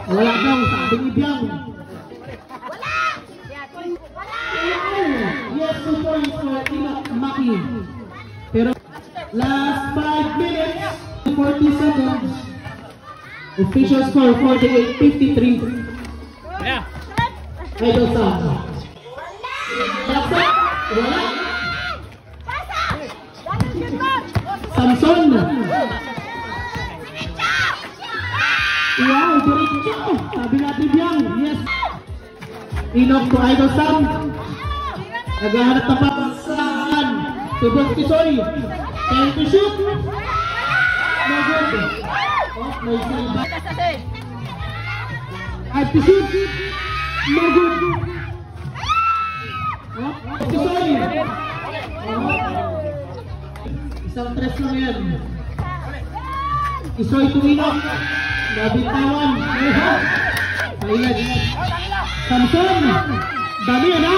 Wala daw, sabi ni Biang. Yes, 2 points for Enoch Maki. Pero last 5 minutes, 40 seconds. Official score 48-53. Yeah. Idol Sam. Wala. Samson. Wow, diretso. Sabi natin Biang. Yes. Enoch to Idol Sam. Naghahanap na pa saan. Tubos Kisoy. Time to shoot. No good. Oh, may salba. At to shoot. No good. Oh, Kisoy. Isang tres lang yan. Kisoy to Enoch. Nabitawan. Ayan. Samson. Dami yan ha.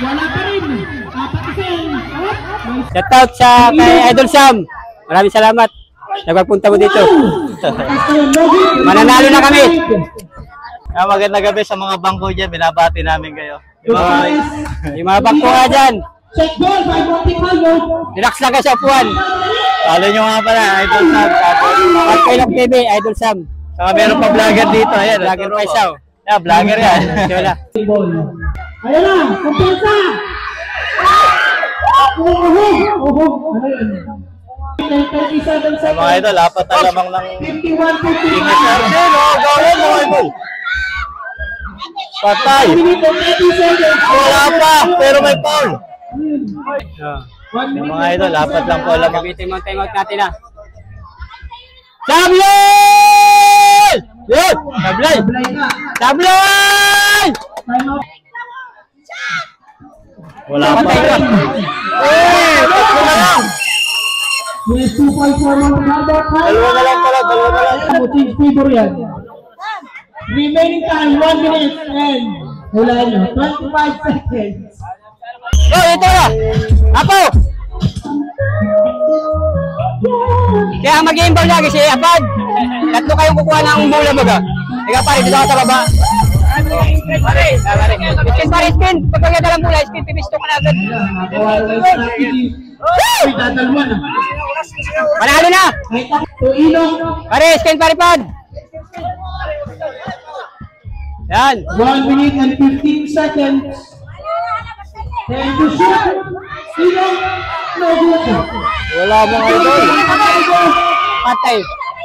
Wala pa rin. Apat isin. Shout out sa kay Idol Sam. Maraming salamat. Nagpapunta mo dito. Mananalo na kami. Magandang gabi sa mga bangko dyan. Binabati namin kayo. Yung mga bangko nga dyan. Check ball. Relax lang kayo sa upuan. Follow nyo nga pala, Idol Sam. At Kailok TV, Idol Sam. Saka meron pa vlogger dito. Ayan, Vlogger Paisaw. Yeah, vlogger yan. Wala. Ayan na. Kumpensa. Mga idol, apat na lamang ng 51-50. ingat na. Gawin mga idol. Patay. Wala pa, pero may foul. Yung mga idol, apat lang po lamang. Gamitin mo ang timeout natin ha. Sablay! Yun! Sablay! Sablay! Wala pa. Yes, 2.4 number 5. Dalawa na lang pala, dalawa na lang. Change favor yan. Remaining time, 1 minute and wala nyo, 25 seconds. Oh, ito na! Apo! Kaya mag-i-inbound lagi si Apad. Tatlo kayong kukuha ng bola baga. Ikaw pare, dito ka sa baba. Pare! Spin pare, spin! Pag maganda lang bola, spin, pipisto ka na agad. Panalo na! Pare, spin pare Pad! Yan! 1 minute and 15 seconds. And to shoot. Ilong. No good. Wala mga idol. Patay!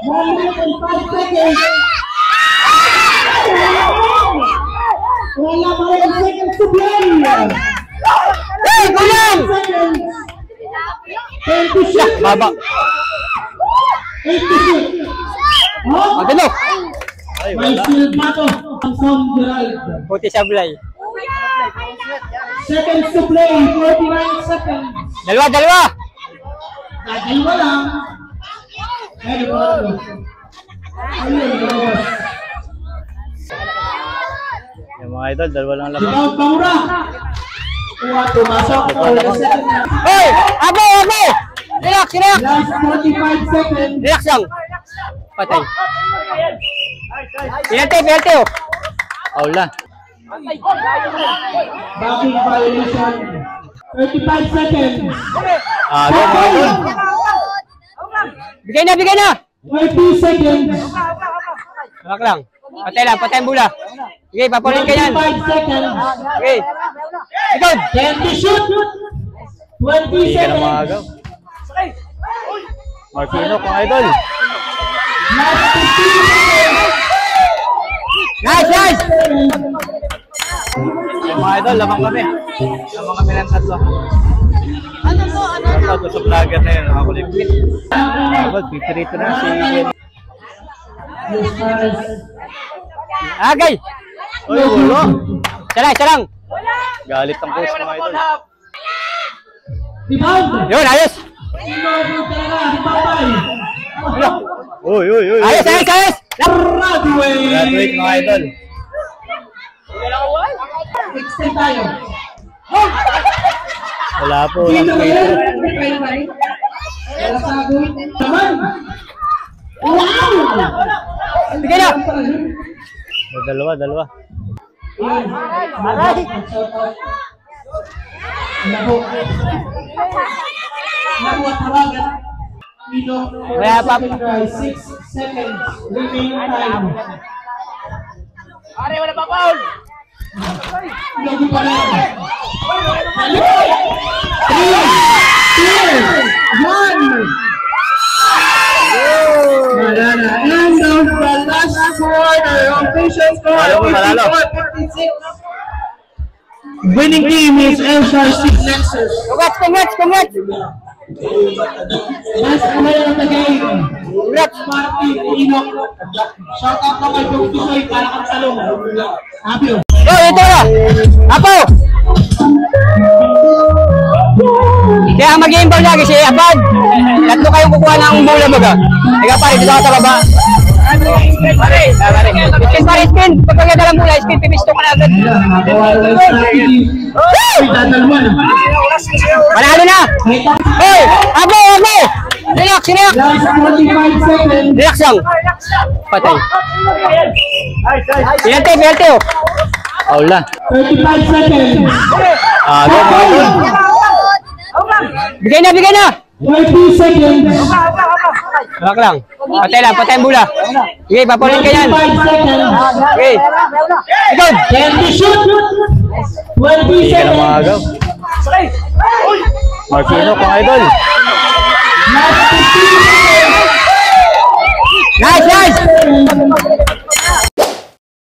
1 minute and 5 seconds. Wala pa rin seconds to play. Hey, kulang! Seconds. 10 to shoot. Baba! 8 to shoot. Oh, Magano! may steal pa to. Samson Gerald. Puti Sablay. Seconds to play. 49 seconds. Dalawa! Dalawa lang. Ano pa ito? Ayun, lumabas. Yung mga idol, dalawa lang lamang. Sinaw, Pangura. Tumasok. Hey! Abo! Relax! Last 45 seconds. Relax lang! Patay. Penalty oh! Aula. Backing violation. 35 seconds. Go mga idol. Bigay na! 20 seconds. Relax lang. Patay ang bula. Okay, papunin ka yan. 25 seconds. Okay. Ikaw! 10 to shoot. 20 Hindi ka na seconds. maagaw. Martino, mga idol. Last 15 seconds. Nice! Yung mga idol, lamang kami. Lamang kami ng tatlo. Ano sa vlogger na yun, nakakuligpit. Pipirito na si Jenny. Agay! Uy, wala. Isa lang! Galit ang coach, mga idol. Rebound. Yun, ayos! Uy. Ayos! Graduate, mga idol. Extend tayo. Wala po, walang free throw. Wala sa gawin. Naman. Wow! Bigay na! Dalawa. Kaya pa. 6 seconds remaining time. Pare, wala pa foul. Lagi pa rin. 3, 2, 1. Wala na. End of the last quarter. Official score. 54-56. Winning team is LSRC Nexus. Congrats. Last player of the game. Congrats, Martin Enoch. Shout out na kay Dong Tisoy para kang talong. Happy. Yo, ito na. Apo. Kaya mag-game ball lagi si Abad. Tatlo kayong kukuha ng bola baga. Ika pare, dito ako sa baba. Pare. Spin. Pag magdala ng bola, spin, pipisto ka na agad. Panalo na. Hoy, Abo. Relax. Last 45 seconds. Relax lang. Patay. Penalty oh. Foul na. 35 seconds. Bigay na. 20 seconds. Relax lang. Patay ang bola. Okay, papunin ka yan. 25 seconds. Okay. Ikaw. 20 shoot. 20 seconds. Agaw. Martino kung idol. Last 15 seconds. Nice.